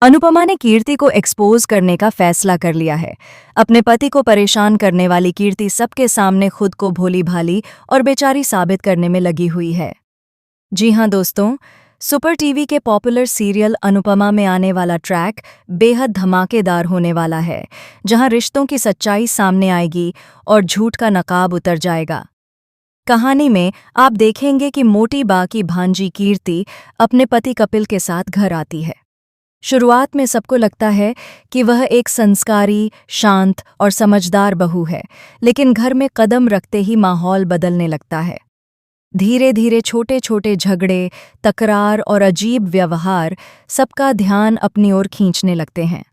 अनुपमा ने कीर्ति को एक्सपोज करने का फैसला कर लिया है। अपने पति को परेशान करने वाली कीर्ति सबके सामने खुद को भोली भाली और बेचारी साबित करने में लगी हुई है। जी हां दोस्तों, सुपर टीवी के पॉपुलर सीरियल अनुपमा में आने वाला ट्रैक बेहद धमाकेदार होने वाला है, जहां रिश्तों की सच्चाई सामने आएगी और झूठ का नकाब उतर जाएगा। कहानी में आप देखेंगे कि मोटी बा की भांजी कीर्ति अपने पति कपिल के साथ घर आती है। शुरुआत में सबको लगता है कि वह एक संस्कारी, शांत और समझदार बहू है, लेकिन घर में कदम रखते ही माहौल बदलने लगता है। धीरे धीरे छोटे छोटे झगड़े, तकरार और अजीब व्यवहार सबका ध्यान अपनी ओर खींचने लगते हैं।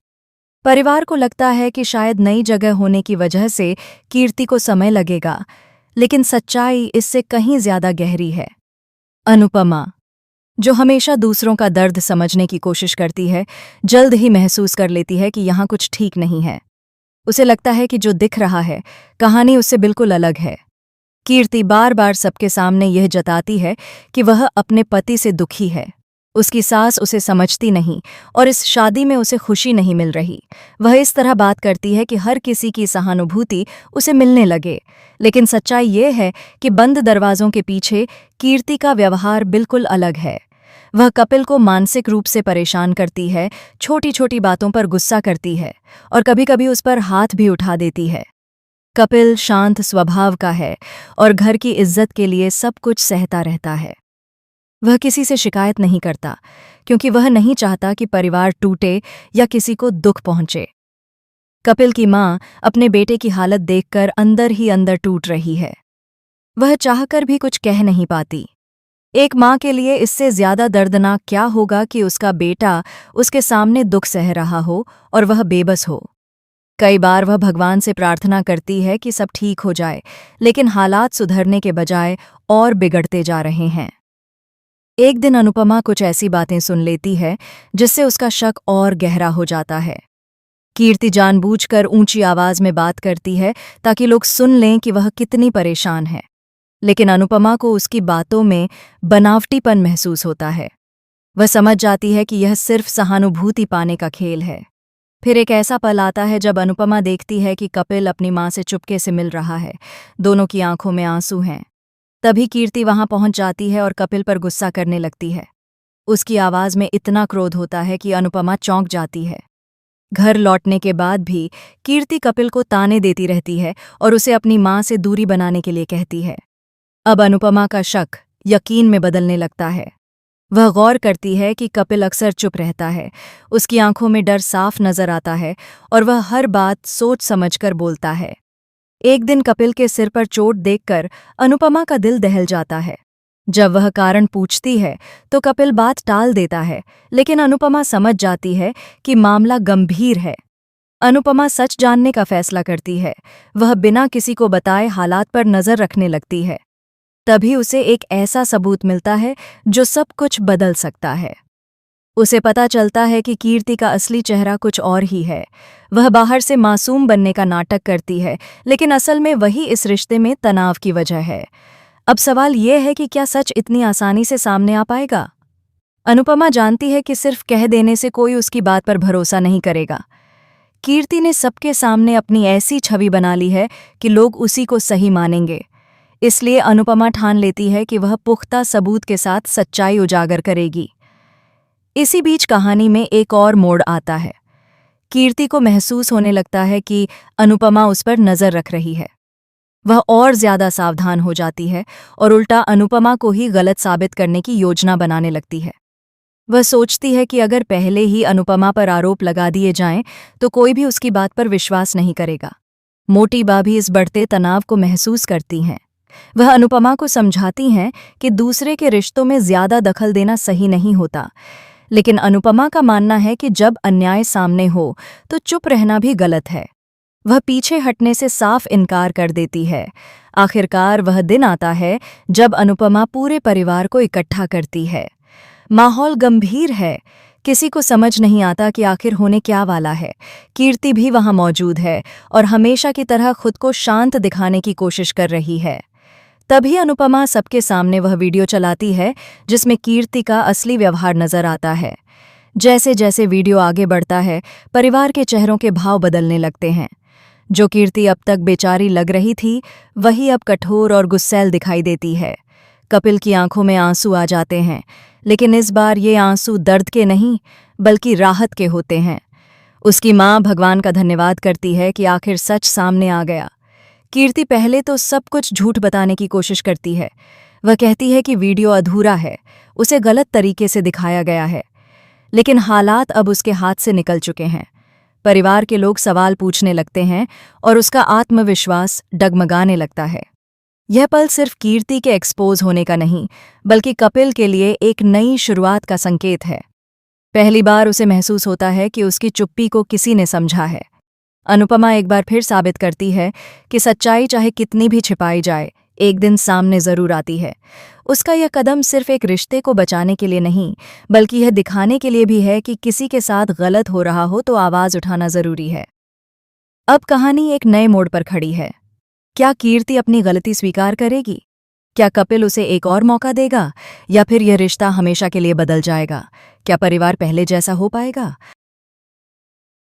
परिवार को लगता है कि शायद नई जगह होने की वजह से कीर्ति को समय लगेगा, लेकिन सच्चाई इससे कहीं ज्यादा गहरी है। अनुपमा, जो हमेशा दूसरों का दर्द समझने की कोशिश करती है, जल्द ही महसूस कर लेती है कि यहाँ कुछ ठीक नहीं है। उसे लगता है कि जो दिख रहा है, कहानी उससे बिल्कुल अलग है। कीर्ति बार बार सबके सामने यह जताती है कि वह अपने पति से दुखी है। उसकी सास उसे समझती नहीं और इस शादी में उसे खुशी नहीं मिल रही। वह इस तरह बात करती है कि हर किसी की सहानुभूति उसे मिलने लगे, लेकिन सच्चाई ये है कि बंद दरवाजों के पीछे कीर्ति का व्यवहार बिल्कुल अलग है। वह कपिल को मानसिक रूप से परेशान करती है, छोटी छोटी बातों पर गुस्सा करती है और कभी-कभी उस पर हाथ भी उठा देती है। कपिल शांत स्वभाव का है और घर की इज्जत के लिए सब कुछ सहता रहता है। वह किसी से शिकायत नहीं करता, क्योंकि वह नहीं चाहता कि परिवार टूटे या किसी को दुख पहुंचे। कपिल की मां अपने बेटे की हालत देखकर अंदर ही अंदर टूट रही है। वह चाहकर भी कुछ कह नहीं पाती। एक मां के लिए इससे ज्यादा दर्दनाक क्या होगा कि उसका बेटा उसके सामने दुख सह रहा हो और वह बेबस हो। कई बार वह भगवान से प्रार्थना करती है कि सब ठीक हो जाए, लेकिन हालात सुधरने के बजाय और बिगड़ते जा रहे हैं। एक दिन अनुपमा कुछ ऐसी बातें सुन लेती है जिससे उसका शक और गहरा हो जाता है। कीर्ति जानबूझकर ऊंची आवाज में बात करती है ताकि लोग सुन लें कि वह कितनी परेशान है, लेकिन अनुपमा को उसकी बातों में बनावटीपन महसूस होता है। वह समझ जाती है कि यह सिर्फ सहानुभूति पाने का खेल है। फिर एक ऐसा पल आता है जब अनुपमा देखती है कि कपिल अपनी मां से चुपके से मिल रहा है। दोनों की आंखों में आंसू हैं। तभी कीर्ति वहां पहुंच जाती है और कपिल पर गुस्सा करने लगती है। उसकी आवाज में इतना क्रोध होता है कि अनुपमा चौंक जाती है। घर लौटने के बाद भी कीर्ति कपिल को ताने देती रहती है और उसे अपनी मां से दूरी बनाने के लिए कहती है। अब अनुपमा का शक यकीन में बदलने लगता है। वह गौर करती है कि कपिल अक्सर चुप रहता है। उसकी आंखों में डर साफ नजर आता है और वह हर बात सोच समझकर बोलता है। एक दिन कपिल के सिर पर चोट देखकर अनुपमा का दिल दहल जाता है। जब वह कारण पूछती है तो कपिल बात टाल देता है, लेकिन अनुपमा समझ जाती है कि मामला गंभीर है। अनुपमा सच जानने का फैसला करती है। वह बिना किसी को बताए हालात पर नजर रखने लगती है। तभी उसे एक ऐसा सबूत मिलता है जो सब कुछ बदल सकता है। उसे पता चलता है कि कीर्ति का असली चेहरा कुछ और ही है। वह बाहर से मासूम बनने का नाटक करती है, लेकिन असल में वही इस रिश्ते में तनाव की वजह है। अब सवाल यह है कि क्या सच इतनी आसानी से सामने आ पाएगा? अनुपमा जानती है कि सिर्फ कह देने से कोई उसकी बात पर भरोसा नहीं करेगा। कीर्ति ने सबके सामने अपनी ऐसी छवि बना ली है कि लोग उसी को सही मानेंगे। इसलिए अनुपमा ठान लेती है कि वह पुख्ता सबूत के साथ सच्चाई उजागर करेगी। इसी बीच कहानी में एक और मोड़ आता है। कीर्ति को महसूस होने लगता है कि अनुपमा उस पर नजर रख रही है। वह और ज्यादा सावधान हो जाती है और उल्टा अनुपमा को ही गलत साबित करने की योजना बनाने लगती है। वह सोचती है कि अगर पहले ही अनुपमा पर आरोप लगा दिए जाएं तो कोई भी उसकी बात पर विश्वास नहीं करेगा। मोटी बा भी इस बढ़ते तनाव को महसूस करती हैं। वह अनुपमा को समझाती हैं कि दूसरे के रिश्तों में ज्यादा दखल देना सही नहीं होता, लेकिन अनुपमा का मानना है कि जब अन्याय सामने हो तो चुप रहना भी गलत है। वह पीछे हटने से साफ इनकार कर देती है। आखिरकार वह दिन आता है जब अनुपमा पूरे परिवार को इकट्ठा करती है। माहौल गंभीर है। किसी को समझ नहीं आता कि आखिर होने क्या वाला है। कीर्ति भी वहां मौजूद है और हमेशा की तरह खुद को शांत दिखाने की कोशिश कर रही है। तभी अनुपमा सबके सामने वह वीडियो चलाती है जिसमें कीर्ति का असली व्यवहार नजर आता है। जैसे जैसे वीडियो आगे बढ़ता है, परिवार के चेहरों के भाव बदलने लगते हैं। जो कीर्ति अब तक बेचारी लग रही थी, वही अब कठोर और गुस्सैल दिखाई देती है। कपिल की आंखों में आंसू आ जाते हैं, लेकिन इस बार ये आंसू दर्द के नहीं, बल्कि राहत के होते हैं। उसकी माँ भगवान का धन्यवाद करती है कि आखिर सच सामने आ गया। कीर्ति पहले तो सब कुछ झूठ बताने की कोशिश करती है। वह कहती है कि वीडियो अधूरा है, उसे गलत तरीके से दिखाया गया है। लेकिन हालात अब उसके हाथ से निकल चुके हैं। परिवार के लोग सवाल पूछने लगते हैं और उसका आत्मविश्वास डगमगाने लगता है। यह पल सिर्फ कीर्ति के एक्सपोज होने का नहीं, बल्कि कपिल के लिए एक नई शुरुआत का संकेत है। पहली बार उसे महसूस होता है कि उसकी चुप्पी को किसी ने समझा है। अनुपमा एक बार फिर साबित करती है कि सच्चाई चाहे कितनी भी छिपाई जाए, एक दिन सामने जरूर आती है। उसका यह कदम सिर्फ एक रिश्ते को बचाने के लिए नहीं, बल्कि यह दिखाने के लिए भी है कि किसी के साथ गलत हो रहा हो तो आवाज उठाना जरूरी है। अब कहानी एक नए मोड़ पर खड़ी है। क्या कीर्ति अपनी गलती स्वीकार करेगी? क्या कपिल उसे एक और मौका देगा, या फिर यह रिश्ता हमेशा के लिए बदल जाएगा? क्या परिवार पहले जैसा हो पाएगा?